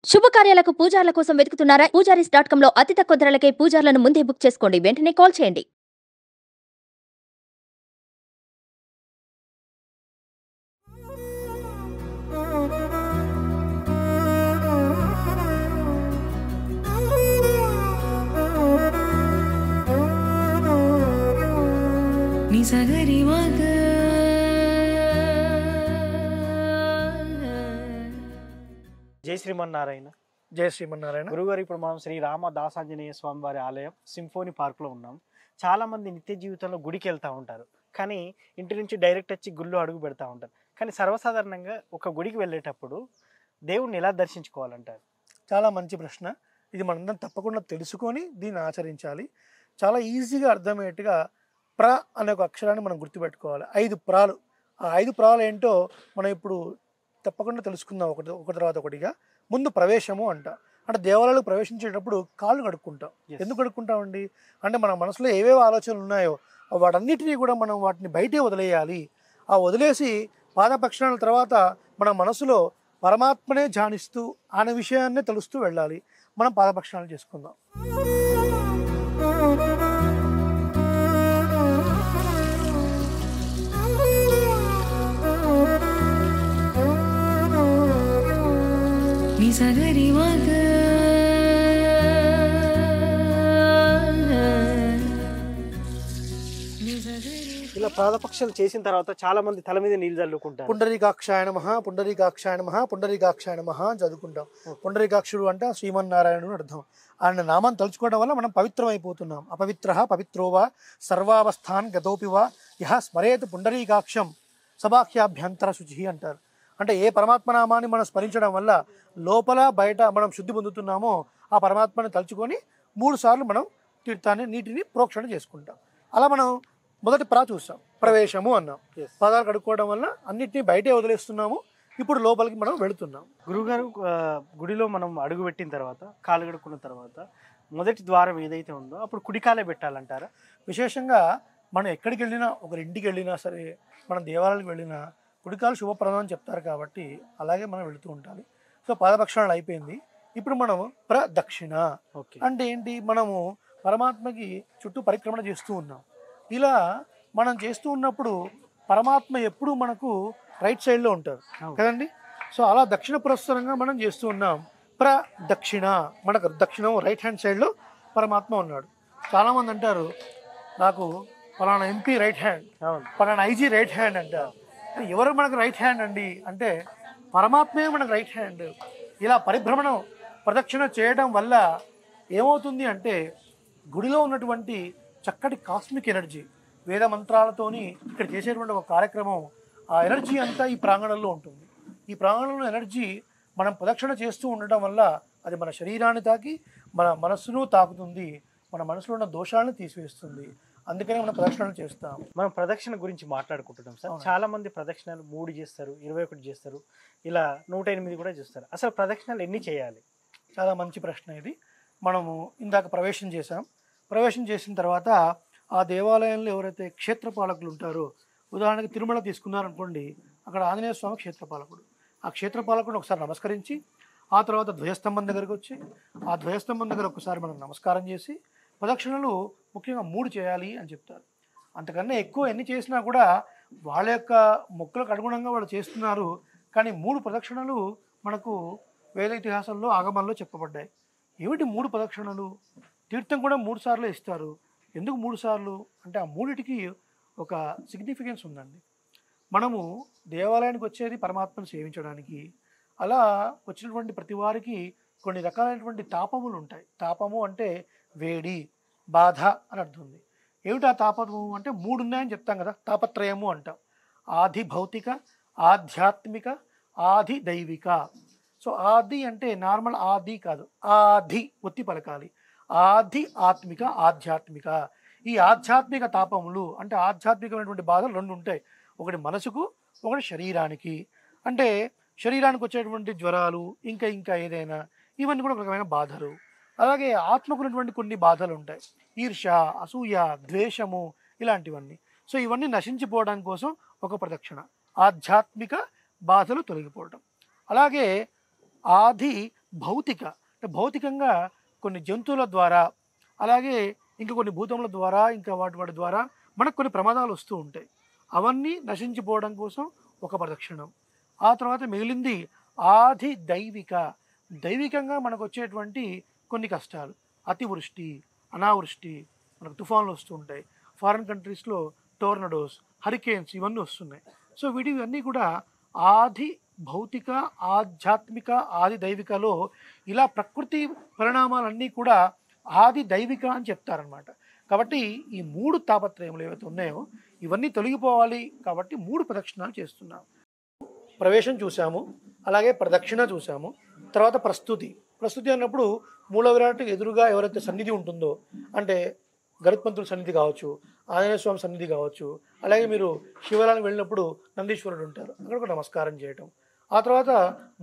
శుభకార్యాలకు పూజార్ల కోసం వెతుకుతున్నారా? పూజారీస్.com లో అతి తక్కువ ధరలకే పూజార్లను ముందే బుక్ చేసుకోండి. వెంటనే కాల్ చేయండి. నిజగరి మగ జై శ్రీమన్నారాయణ. జయ శ్రీమన్నారాయణ. గురుగారు, ఇప్పుడు మనం శ్రీ రామదాసాంజనేయ స్వామి వారి ఆలయం సింఫోనీ పార్క్లో ఉన్నాం. చాలామంది నిత్య జీవితంలో గుడికి వెళ్తూ ఉంటారు, కానీ ఇంటి నుంచి డైరెక్ట్ వచ్చి గుళ్ళు అడుగు పెడతా ఉంటారు. కానీ సర్వసాధారణంగా ఒక గుడికి వెళ్ళేటప్పుడు దేవుణ్ణి ఎలా దర్శించుకోవాలంటారు? చాలా మంచి ప్రశ్న. ఇది మనందరం తప్పకుండా తెలుసుకొని దీన్ని ఆచరించాలి. చాలా ఈజీగా అర్థమయ్యేట్టుగా ప్ర అనే ఒక అక్షరాన్ని మనం గుర్తుపెట్టుకోవాలి. 5 ప్రాలు. ఆ 5 ప్రాలు ఏంటో మనం ఇప్పుడు తప్పకుండా తెలుసుకుందాం ఒక తర్వాత ఒకటిగా. ముందు ప్రవేశము అంట. అంటే దేవాలయాలకు ప్రవేశించేటప్పుడు కాళ్ళు కడుక్కుంటాం. ఎందుకు కడుక్కుంటామండి అంటే మన మనసులో ఏవేవో ఆలోచనలు ఉన్నాయో వాటన్నిటినీ కూడా మనం వాటిని బయటే వదిలేయాలి. ఆ వదిలేసి పాదపక్షణాల తర్వాత మన మనసులో పరమాత్మనే ధ్యానిస్తూ ఆయన విషయాన్నే తెలుస్తూ వెళ్ళాలి. మనం పాదపక్షణాలు చేసుకుందాం. నిజగరి మగ ఇలా పాదపక్షాలు చేసిన తర్వాత చాలా మంది తల మీద నీళ్ళు చల్లుకుంటారు. పుండరీకాక్షాయ నమః, పుండరీకాక్షాయ నమః, పుండరీకాక్షాయ నమః అని చదువుకుంటాం. పుండరీకాక్షుడు అంటే శ్రీమన్నారాయణుడు అర్థం. ఆయన నామాన్ని తలుచుకోవడం వల్ల మనం పవిత్రం అయిపోతున్నాం. అపవిత్రః పవిత్రోవా సర్వావస్థాన్ గతోపివా యః స్మరేత్ పుండరీకాక్షం సబాహ్యాభ్యంతర శుచి అంటారు. అంటే ఏ పరమాత్మ నామాన్ని మనం స్మరించడం వల్ల లోపల బయట మనం శుద్ధి పొందుతున్నామో ఆ పరమాత్మని తలుచుకొని 3 సార్లు మనం తీర్థాన్ని నీటిని ప్రోక్షణ చేసుకుంటాం. అలా మనం మొదటి చూస్తాం, ప్రవేశము అన్నాం. పాదాలు కడుక్కోవడం వల్ల అన్నిటినీ బయటే వదిలేస్తున్నాము. ఇప్పుడు లోపలికి మనం వెళుతున్నాం. గురుగారు, గుడిలో మనం అడుగు పెట్టిన తర్వాత కాలు కడుక్కున్న తర్వాత మొదటి ద్వారం ఏదైతే ఉందో అప్పుడు కుడికాలే పెట్టాలంటారా? విశేషంగా మనం ఎక్కడికి వెళ్ళినా, ఒకరింటికి వెళ్ళినా సరే, మనం దేవాలయాలకు వెళ్ళినా కుడికాలు శుభప్రదం అని చెప్తారు కాబట్టి అలాగే మనం వెళుతూ ఉండాలి. సో పాదపక్షాలు అయిపోయింది. ఇప్పుడు మనం ప్రదక్షిణ అంటే ఏంటి? మనము పరమాత్మకి చుట్టూ పరిక్రమణ చేస్తూ ఉన్నాం. ఇలా మనం చేస్తూ ఉన్నప్పుడు పరమాత్మ ఎప్పుడూ మనకు రైట్ సైడ్లో ఉంటారు కదండి. సో అలా దక్షిణ పురస్సరంగా మనం చేస్తూ ఉన్నాం. ప్రదక్షిణ మనకు దక్షిణం రైట్ హ్యాండ్ సైడ్లో పరమాత్మ ఉన్నాడు. చాలామంది అంటారు నాకు పలానా ఎంపీ రైట్ హ్యాండ్, పలానా ఐజీ రైట్ హ్యాండ్ అంటారు. ఎవరు మనకు రైట్ హ్యాండ్ అండి అంటే పరమాత్మే మనకు రైట్ హ్యాండ్. ఇలా పరిభ్రమణం ప్రదక్షిణ చేయడం వల్ల ఏమవుతుంది అంటే గుడిలో ఉన్నటువంటి చక్కటి కాస్మిక్ ఎనర్జీ, వేద మంత్రాలతోని ఇక్కడ చేసేటువంటి ఒక కార్యక్రమం, ఆ ఎనర్జీ అంతా ఈ ప్రాంగణంలో ఉంటుంది. ఈ ప్రాంగణంలో ఎనర్జీ మనం ప్రదక్షిణ చేస్తూ ఉండటం వల్ల అది మన శరీరాన్ని తాకి మన మనస్సును తాకుతుంది, మన మనసులో ఉన్న దోషాలను తీసివేస్తుంది. అందుకనే మనం ప్రదక్షిణలు చేస్తాం. మనం ప్రదక్షిణ గురించి మాట్లాడుకుంటున్నాం సార్. చాలా మంది ప్రదక్షిణలు 3 చేస్తారు, 21 చేస్తారు, ఇలా 108 కూడా చేస్తారు. అసలు ప్రదక్షిణలు ఎన్ని చేయాలి? చాలా మంచి ప్రశ్న ఇది. మనము ఇందాక ప్రవేశం చేసాం. ప్రవేశం చేసిన తర్వాత ఆ దేవాలయంలో ఎవరైతే క్షేత్రపాలకులు ఉంటారో, ఉదాహరణకి తిరుమల తీసుకున్నారనుకోండి, అక్కడ ఆంజనేయ స్వామి క్షేత్రపాలకుడు. ఆ క్షేత్రపాలకుడిని ఒకసారి నమస్కరించి ఆ తర్వాత ధ్వజస్తంభం దగ్గరకు వచ్చి ఆ ధ్వజస్తంభం దగ్గర ఒకసారి మనం నమస్కారం చేసి ప్రదక్షిణలు ముఖ్యంగా 3 చేయాలి అని చెప్తారు. అంతకన్నా ఎక్కువ ఎన్ని చేసినా కూడా వాళ్ళ యొక్క మొక్కులకు అనుగుణంగా వాళ్ళు చేస్తున్నారు. కానీ 3 ప్రదక్షిణలు మనకు వేద ఇతిహాసంలో ఆగమాల్లో చెప్పబడ్డాయి. ఏమిటి 3 ప్రదక్షిణలు? తీర్థం కూడా 3 సార్లు ఇస్తారు. ఎందుకు 3 సార్లు అంటే ఆ 3టికి ఒక సిగ్నిఫికెన్స్ ఉందండి. మనము దేవాలయానికి వచ్చేది పరమాత్మను సేవించడానికి. అలా వచ్చినటువంటి ప్రతి వారికి కొన్ని రకాలైనటువంటి తాపములు ఉంటాయి. తాపము అంటే వేడి, బాధ అని అర్థం ఉంది. ఏమిటి ఆ తాపము అంటే 3 ఉన్నాయని చెప్తాం కదా, తాపత్రయము అంటాం. ఆది భౌతిక, ఆధ్యాత్మిక, ఆది దైవిక. సో ఆది అంటే నార్మల్ ఆది కాదు, ఆది ఒత్తి పలకాలి. ఆది ఆత్మిక, ఆధ్యాత్మిక. ఈ ఆధ్యాత్మిక తాపములు అంటే ఆధ్యాత్మికమైనటువంటి బాధలు 2 ఉంటాయి. ఒకటి మనసుకు, ఒకటి శరీరానికి. అంటే శరీరానికి వచ్చేటువంటి జ్వరాలు, ఇంకా ఏదైనా, ఇవన్నీ కూడా ఒక రకమైన బాధలు. అలాగే ఆత్మకున్నటువంటి కొన్ని బాధలు ఉంటాయి, ఈర్ష్య, అసూయ, ద్వేషము, ఇలాంటివన్నీ. సో ఇవన్నీ నశించిపోవడానికి కోసం ఒక ప్రదక్షిణ, ఆధ్యాత్మిక బాధలు తొలగిపోవటం. అలాగే ఆది అంటే భౌతికంగా కొన్ని జంతువుల ద్వారా, అలాగే ఇంకా కొన్ని భూతముల ద్వారా, ఇంకా వాటి ద్వారా మనకు కొన్ని ప్రమాదాలు వస్తూ ఉంటాయి. అవన్నీ నశించిపోవడం కోసం ఒక ప్రదక్షిణం. ఆ తర్వాత మిగిలింది ఆది దైవికంగా మనకు వచ్చేటువంటి కొన్ని కష్టాలు, అతివృష్టి, అనావృష్టి, మనకు తుఫాన్లు వస్తూ ఉంటాయి. ఫారిన్ కంట్రీస్లో టోర్నడోస్, హరికేన్స్ ఇవన్నీ వస్తున్నాయి. సో వీటివన్నీ కూడా ఆది భౌతిక, ఆధ్యాత్మిక, ఆది దైవికలో ఇలా ప్రకృతి పరిణామాలన్నీ కూడా ఆది దైవిక అని చెప్తారనమాట. కాబట్టి ఈ 3 తాపత్రయములు ఏవైతే ఉన్నాయో ఇవన్నీ తొలగిపోవాలి కాబట్టి 3 ప్రదక్షిణాలు చేస్తున్నాం. ప్రవేశం చూసాము, అలాగే ప్రదక్షిణ చూసాము, తర్వాత ప్రస్తుతి అన్నప్పుడు మూల విరాట్కి ఎదురుగా ఎవరైతే సన్నిధి ఉంటుందో, అంటే గరుత్మంతుడి సన్నిధి కావచ్చు, ఆంజనేయ స్వామి సన్నిధి కావచ్చు, అలాగే మీరు శివాలయానికి వెళ్ళినప్పుడు నందీశ్వరుడు ఉంటారు, అక్కడ కూడా నమస్కారం చేయటం. ఆ తర్వాత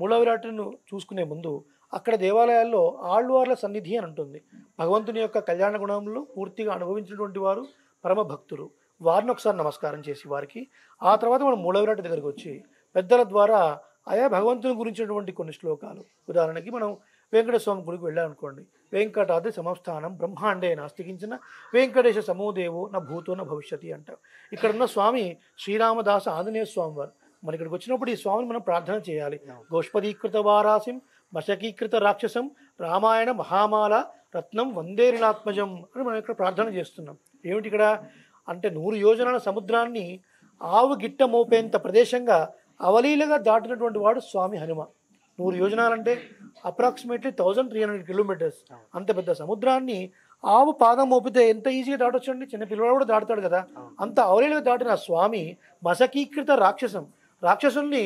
మూల విరాట్ను చూసుకునే ముందు అక్కడ దేవాలయాల్లో ఆళ్వార్ల సన్నిధి అని ఉంటుంది. భగవంతుని యొక్క కళ్యాణ గుణంలో పూర్తిగా అనుభవించినటువంటి వారు పరమ భక్తులు, వారిని ఒకసారి నమస్కారం చేసి వారికి ఆ తర్వాత మనం మూల విరాట్ దగ్గరికి వచ్చి పెద్దల ద్వారా ఆయా భగవంతుని గురించినటువంటి కొన్ని శ్లోకాలు, ఉదాహరణకి మనం వెంకటేశ్వర స్వామి గుడికి వెళ్ళామనుకోండి, వెంకటాద్రి సమస్థానం బ్రహ్మాండే నాస్తికించిన వెంకటేశ సమోదేవో నా భూతో నా భవిష్యతి అంటారు. ఇక్కడ ఉన్న స్వామి శ్రీరామదాస ఆంజనేయ స్వామి వారు. మన ఇక్కడికి వచ్చినప్పుడు ఈ స్వామిని మనం ప్రార్థన చేయాలి. గోష్పదీకృత వారాసిం మశకీకృత రాక్షసం రామాయణ మహామాల రత్నం వందేరినాత్మజం అని మనం ఇక్కడ ప్రార్థన చేస్తున్నాం. ఏమిటి ఇక్కడ అంటే 100 యోజనాల సముద్రాన్ని ఆవు గిట్ట మోపేంత ప్రదేశంగా అవలీలగా దాటినటువంటి వాడు స్వామి హనుమ. 100 యోజనాలంటే అప్రాక్సిమేట్లీ 1300 కిలోమీటర్స్. అంత పెద్ద సముద్రాన్ని ఆవు పాదం మోపితే ఎంత ఈజీగా దాటొచ్చండి, చిన్న పిల్లవాడు కూడా దాటుతాడు కదా. అంత అవలీలగా దాటిన స్వామి మశకీకృత రాక్షసుల్ని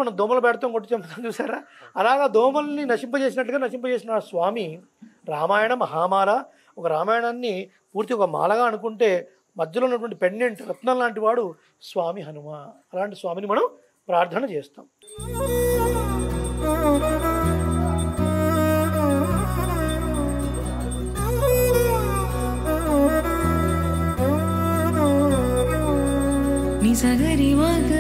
మనం దోమలు పెడతాం, కొట్టి చంపుతాం చూసారా, అలాగా దోమల్ని నశింపజేసిన స్వామి రామాయణ మహామాల. ఒక రామాయణాన్ని పూర్తి ఒక మాలగా అనుకుంటే మధ్యలో ఉన్నటువంటి పెండెంట్ రత్నం లాంటి వాడు స్వామి హనుమ. అలాంటి స్వామిని మనం ప్రార్థన చేస్తాం. నిసగరి మగ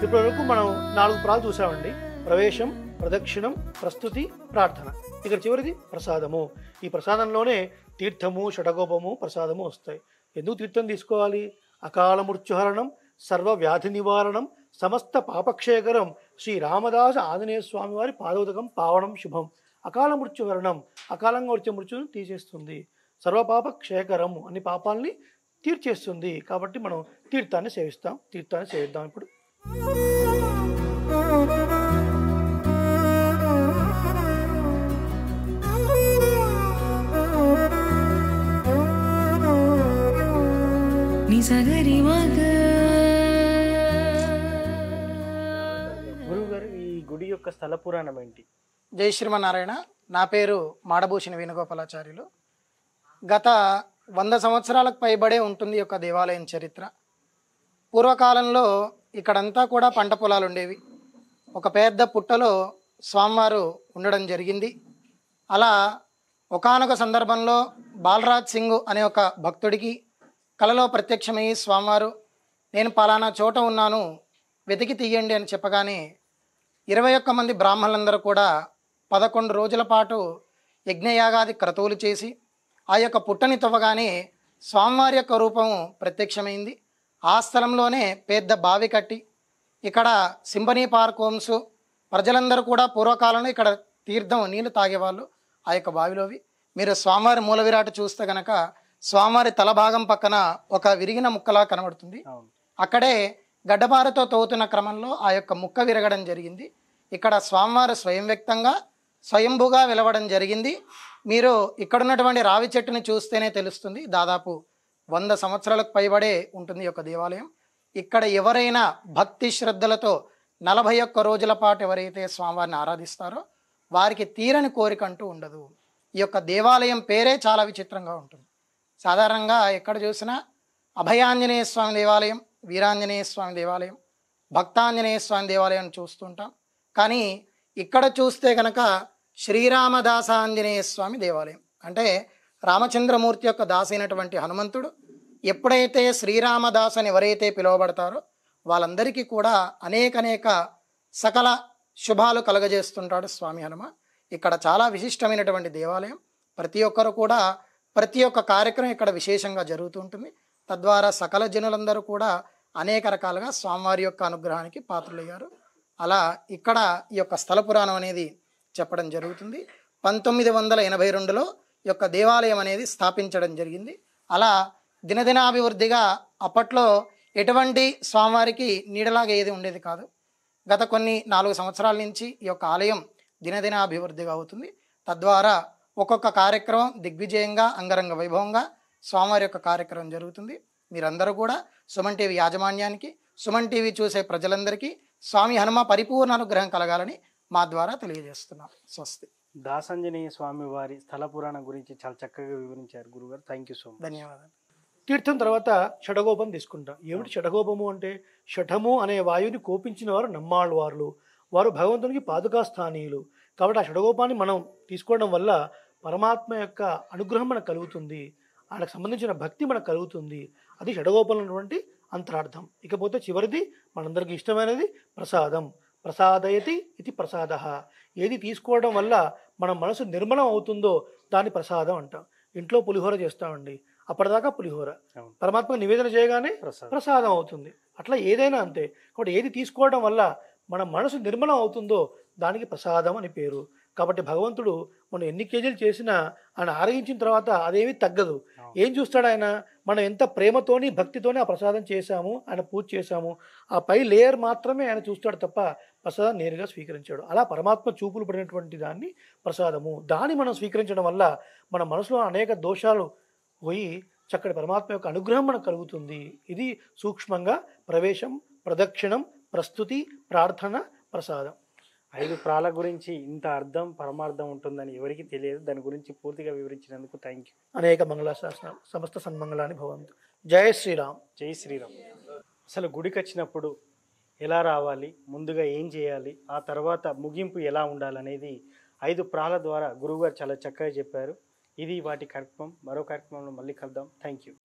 ఇప్పటి వరకు మనం 4 ప్రాలు చూసామండి. ప్రవేశం, ప్రదక్షిణం, ప్రస్తుతి, ప్రార్థన. ఇక్కడ చివరిది ప్రసాదము. ఈ ప్రసాదంలోనే తీర్థము, షటగోపము, ప్రసాదము వస్తాయి. ఎందుకు తీర్థం తీసుకోవాలి? అకాల మృత్యుహరణం, సర్వ వ్యాధి నివారణం, సమస్త పాపక్షేకరం శ్రీ రామదాస ఆంజనేయ స్వామి వారి పాదోదకం పావనం శుభం. అకాల మృత్యుహరణం, అకాలంగా వచ్చే మృత్యును తీసేస్తుంది. సర్వపాప క్షేకరం, అన్ని పాపాలని తీర్చేస్తుంది. కాబట్టి మనం తీర్థాన్ని సేవిద్దాం ఇప్పుడు. గురువు గారు, ఈ గుడి యొక్క స్థల పురాణం ఏంటి? జై శ్రీమన్నారాయణ. నా పేరు మాడభూషణ వేణుగోపాలాచార్యులు. గత 100 సంవత్సరాలకు పైబడే ఉంటుంది ఈ యొక్క దేవాలయం చరిత్ర. పూర్వకాలంలో ఇక్కడంతా కూడా పంట పొలాలు ఉండేవి. ఒక పెద్ద పుట్టలో స్వామివారు ఉండడం జరిగింది. అలా ఒకానొక సందర్భంలో బాలరాజ్ సింగ్ అనే ఒక భక్తుడికి కలలో ప్రత్యక్షమయ్యి స్వామివారు, నేను పలానా చోట ఉన్నాను, వెతికి తీయండి అని చెప్పగానే 21 మంది బ్రాహ్మణులందరూ కూడా 11 రోజుల పాటు యజ్ఞయాగాది క్రతువులు చేసి ఆ యొక్క పుట్టని తవ్వగానే స్వామివారి యొక్క రూపం ప్రత్యక్షమైంది. ఆ స్థలంలోనే పెద్ద బావి కట్టి ఇక్కడ సింబనీ పార్క్ హోమ్స్ ప్రజలందరూ కూడా పూర్వకాలంలో ఇక్కడ తీర్థం నీళ్లు తాగేవాళ్ళు. ఆ యొక్క బావిలోవి మీరు స్వామివారి మూల విరాట్ చూస్తే గనక స్వామివారి తల భాగం పక్కన ఒక విరిగిన ముక్కలా కనబడుతుంది. అక్కడే గడ్డపారతో తవ్వుతున్న క్రమంలో ఆ యొక్క ముక్క విరగడం జరిగింది. ఇక్కడ స్వామివారు స్వయం వ్యక్తంగా స్వయంభూగా వెలవడం జరిగింది. మీరు ఇక్కడ ఉన్నటువంటి రావి చెట్టుని చూస్తేనే తెలుస్తుంది. దాదాపు 100 సంవత్సరాలకు పైబడే ఉంటుంది ఈ యొక్క దేవాలయం. ఇక్కడ ఎవరైనా భక్తి శ్రద్ధలతో 41 రోజుల పాటు ఎవరైతే స్వామివారిని ఆరాధిస్తారో వారికి తీరని కోరిక అంటూ ఉండదు. ఈ యొక్క దేవాలయం పేరే చాలా విచిత్రంగా ఉంటుంది. సాధారణంగా ఎక్కడ చూసినా అభయాంజనేయ స్వామి దేవాలయం, వీరాంజనేయ స్వామి దేవాలయం, భక్తాంజనేయ స్వామి దేవాలయం చూస్తుంటాం. కానీ ఇక్కడ చూస్తే కనుక శ్రీరామదాస ఆంజనేయ స్వామి దేవాలయం, అంటే రామచంద్రమూర్తి యొక్క దాసైనటువంటి హనుమంతుడు ఎప్పుడైతే శ్రీరామదాస్ అని ఎవరైతే పిలువబడతారో వాళ్ళందరికీ కూడా అనేక సకల శుభాలు కలగజేస్తుంటాడు స్వామి హనుమ. ఇక్కడ చాలా విశిష్టమైనటువంటి దేవాలయం. ప్రతి ఒక్కరు కూడా ప్రతి ఒక్క కార్యక్రమం ఇక్కడ విశేషంగా జరుగుతూ ఉంటుంది. తద్వారా సకల జనులందరూ కూడా అనేక రకాలుగా స్వామివారి యొక్క అనుగ్రహానికి పాత్రులయ్యారు. అలా ఇక్కడ ఈ యొక్క స్థల పురాణం అనేది చెప్పడం జరుగుతుంది. 1982లో ఈ యొక్క దేవాలయం అనేది స్థాపించడం జరిగింది. అలా దినదినాభివృద్ధిగా అప్పట్లో ఎటువంటి స్వామివారికి నీడలాగా ఏది ఉండేది కాదు. గత కొన్ని 4 సంవత్సరాల నుంచి ఈ యొక్క ఆలయం దినదినాభివృద్ధిగా అవుతుంది. తద్వారా ఒక్కొక్క కార్యక్రమం దిగ్విజయంగా అంగరంగ వైభవంగా స్వామివారి యొక్క కార్యక్రమం జరుగుతుంది. మీరందరూ కూడా సుమన్ టీవీ యాజమాన్యానికి, సుమన్ టీవీ చూసే ప్రజలందరికీ స్వామి హనుమ పరిపూర్ణ అనుగ్రహం కలగాలని మా ద్వారా తెలియజేస్తున్నాం. స్వస్తి. దాసాంజనేయ స్వామి వారి స్థల పురాణం గురించి చాలా చక్కగా వివరించారు గురుగారు. Thank you so much. ధన్యవాదాలు. తీర్థం తర్వాత షడగోపం తీసుకుంటాం. ఏమిటి షడగోపము అంటే? షఠము అనే వాయువుని కోపించిన వారు నమ్మాళ్ళవార్లు, వారు భగవంతునికి పాదుకా స్థానీయులు. కాబట్టి ఆ షడగోపాన్ని మనం తీసుకోవడం వల్ల పరమాత్మ యొక్క అనుగ్రహం మనకు కలుగుతుంది, ఆయనకు సంబంధించిన భక్తి మనకు కలుగుతుంది. అది షడగోపంలో ఉన్నటువంటి అంతరార్థం. ఇకపోతే చివరిది మనందరికీ ఇష్టమైనది ప్రసాదం. ప్రసాదయతి ఇది ప్రసాద. ఏది తీసుకోవడం వల్ల మన మనసు నిర్మలం అవుతుందో దాన్ని ప్రసాదం అంటాం. ఇంట్లో పులిహోర చేస్తామండి, అప్పటిదాకా పులిహోర, పరమాత్మ నివేదన చేయగానే ప్రసాదం అవుతుంది. అట్లా ఏదైనా అంతే. కాబట్టి ఏది తీసుకోవడం వల్ల మన మనసు నిర్మలం అవుతుందో దానికి ప్రసాదం అని పేరు. కాబట్టి భగవంతుడు మనం ఎన్ని కేజీలు చేసినా ఆయన ఆరగించిన తర్వాత అదేమీ తగ్గదు. ఏం చూస్తాడు ఆయన? మనం ఎంత ప్రేమతోని భక్తితోని ఆ ప్రసాదం చేశాము, ఆయన పూజ చేశాము, ఆ పై లేయర్ మాత్రమే ఆయన చూస్తాడు తప్ప ప్రసాదం నేరుగా స్వీకరించాడు. అలా పరమాత్మ చూపులు పడినటువంటి దాన్ని ప్రసాదము. దాన్ని మనం స్వీకరించడం వల్ల మన మనసులో అనేక దోషాలు పోయి చక్కటి పరమాత్మ యొక్క అనుగ్రహం మనకు కలుగుతుంది. ఇది సూక్ష్మంగా ప్రవేశం, ప్రదక్షిణం, ప్రస్తుతి, ప్రార్థన, ప్రసాదం. 5 ప్రాల గురించి ఇంత అర్థం పరమార్థం ఉంటుందని ఎవరికి తెలియదు. దాని గురించి పూర్తిగా వివరించినందుకు థ్యాంక్ యూ. అనేక మంగళాశాసనాలు. సమస్త సన్మంగళాన్ని భవంతు. జయ శ్రీరామ్. జై శ్రీరామ్. అసలు గుడికి వచ్చినప్పుడు ఎలా రావాలి, ముందుగా ఏం చేయాలి, ఆ తర్వాత ముగింపు ఎలా ఉండాలనేది 5 ప్రాల ద్వారా గురువుగారు చాలా చక్కగా చెప్పారు. ఇది వాటి కార్యక్రమం. మరో కార్యక్రమంలో మళ్ళీ కలుద్దాం. Thank you.